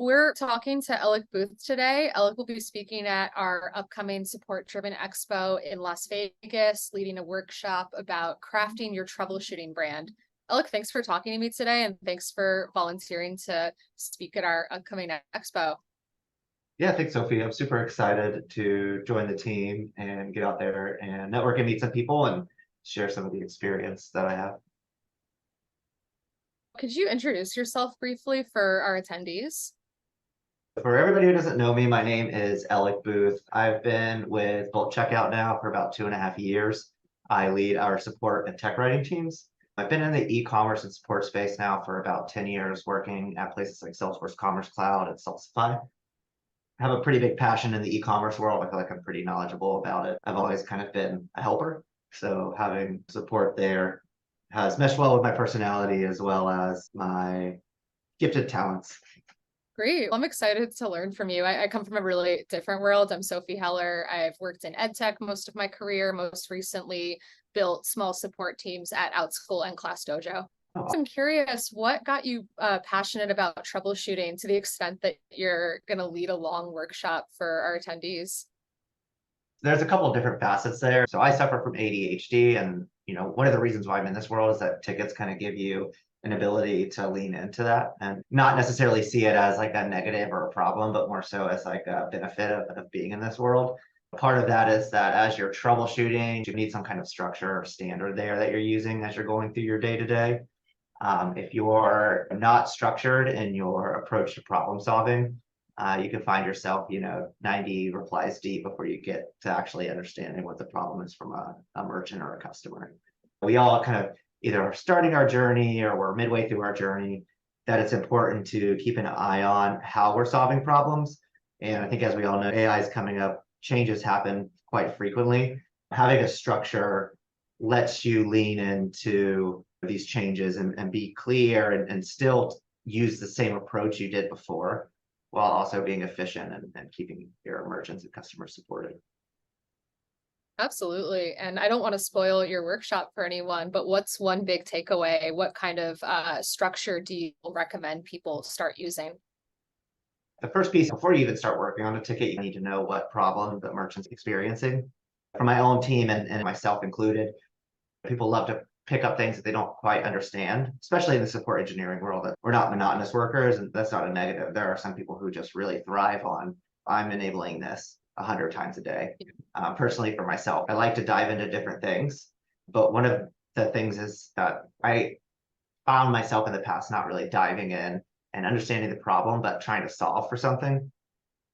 We're talking to Elec Boothe today. Elec will be speaking at our upcoming Support-Driven Expo in Las Vegas, leading a workshop about crafting your troubleshooting brand. Elec, thanks for talking to me today, and thanks for volunteering to speak at our upcoming expo. Yeah, thanks, Sophie. I'm super excited to join the team and get out there and network and meet some people and share some of the experience that I have. Could you introduce yourself briefly for our attendees? For everybody who doesn't know me, my name is Elec Boothe. I've been with Bolt Checkout now for about 2.5 years. I lead our support and tech writing teams. I've been in the e-commerce and support space now for about 10 years, working at places like Salesforce Commerce Cloud and Salesify. I have a pretty big passion in the e-commerce world. I feel like I'm pretty knowledgeable about it. I've always kind of been a helper. So having support there has meshed well with my personality as well as my gifted talents. Great. I'm excited to learn from you. I come from a really different world. I'm Sophie Heller. I've worked in ed tech most of my career, most recently built small support teams at OutSchool and ClassDojo. Oh, So I'm curious, what got you passionate about troubleshooting to the extent that you're going to lead a long workshop for our attendees? there's a couple of different facets there. So I suffer from ADHD, and one of the reasons why I'm in this world is that tickets kind of give you an ability to lean into that and not necessarily see it as like a negative or a problem, but more so as like a benefit of being in this world. Part of that is that as you're troubleshooting, you need some kind of structure or standard there that you're using as you're going through your day to day. If you're not structured in your approach to problem solving, you can find yourself, 90 replies deep before you get to actually understanding what the problem is from a merchant or a customer. We all kind of either are starting our journey or we're midway through our journey, that it's important to keep an eye on how we're solving problems. And I think, as we all know, AI is coming up, changes happen quite frequently. Having a structure lets you lean into these changes and be clear and still use the same approach you did before, while also being efficient and keeping your merchants and customers supported. Absolutely. And I don't want to spoil your workshop for anyone, but what's one big takeaway? What kind of structure do you recommend people start using? The first piece, before you even start working on a ticket, you need to know what problem the merchant's experiencing. For my own team and myself included, people love to pick up things that they don't quite understand, especially in the support engineering world. That we're not monotonous workers, and that's not a negative. There are some people who just really thrive on, I'm enabling this 100 times a day. Personally, for myself, I like to dive into different things, but one of the things is that I found myself in the past not really diving in and understanding the problem, but trying to solve for something.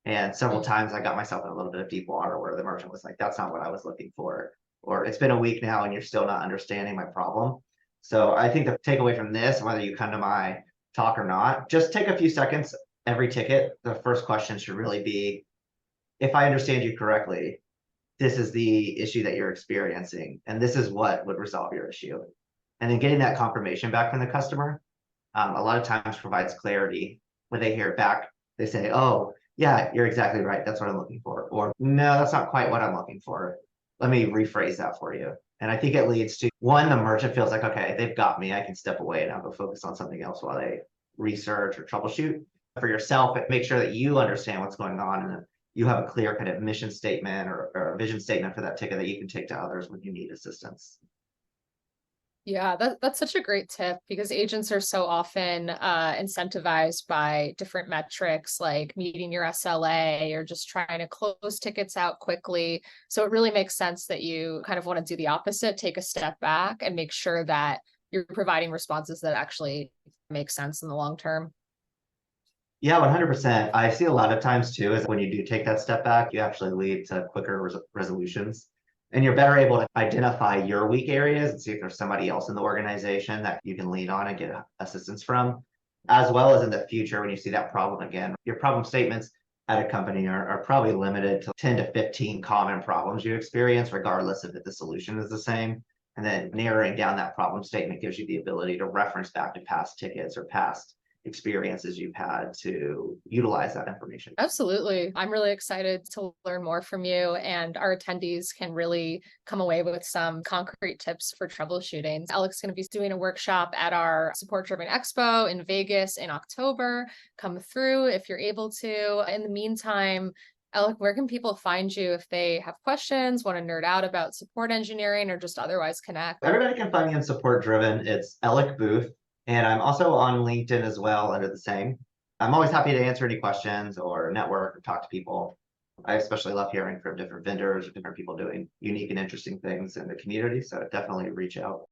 And several times I got myself in a little bit of deep water where the merchant was like, that's not what I was looking for. Or it's been a week now and you're still not understanding my problem. So I think the takeaway from this, whether you come to my talk or not, just take a few seconds every ticket. The first question should really be, if I understand you correctly, this is the issue that you're experiencing, and this is what would resolve your issue. And then getting that confirmation back from the customer, a lot of times provides clarity. When they hear it back, they say, oh, yeah, you're exactly right. That's what I'm looking for. Or no, that's not quite what I'm looking for. Let me rephrase that for you. And I think it leads to, one, the merchant feels like, okay, they've got me. I can step away and I'll go focus on something else while they research or troubleshoot. For yourself, make sure that you understand what's going on and that you have a clear kind of mission statement or a vision statement for that ticket that you can take to others when you need assistance. Yeah, that's such a great tip because agents are so often incentivized by different metrics like meeting your SLA or just trying to close tickets out quickly. So it really makes sense that you kind of want to do the opposite, take a step back and make sure that you're providing responses that actually make sense in the long term. Yeah, 100%. I see a lot of times too, is when you do take that step back, you actually lead to quicker resolutions. And you're better able to identify your weak areas and see if there's somebody else in the organization that you can lean on and get assistance from, as well as in the future when you see that problem again. Your problem statements at a company are probably limited to 10 to 15 common problems you experience, regardless if the solution is the same. And then narrowing down that problem statement gives you the ability to reference back to past tickets or past experiences you've had to utilize that information. Absolutely. I'm really excited to learn more from you, and our attendees can really come away with some concrete tips for troubleshooting. Alec's going to be doing a workshop at our Support Driven Expo in Vegas in October. Come through if you're able to. In the meantime, Elec, where can people find you if they have questions, want to nerd out about support engineering, or just otherwise connect? Everybody can find me in Support Driven. It's Elec Boothe. And I'm also on LinkedIn as well under the same. I'm always happy to answer any questions or network or talk to people. I especially love hearing from different vendors or different people doing unique and interesting things in the community. So definitely reach out.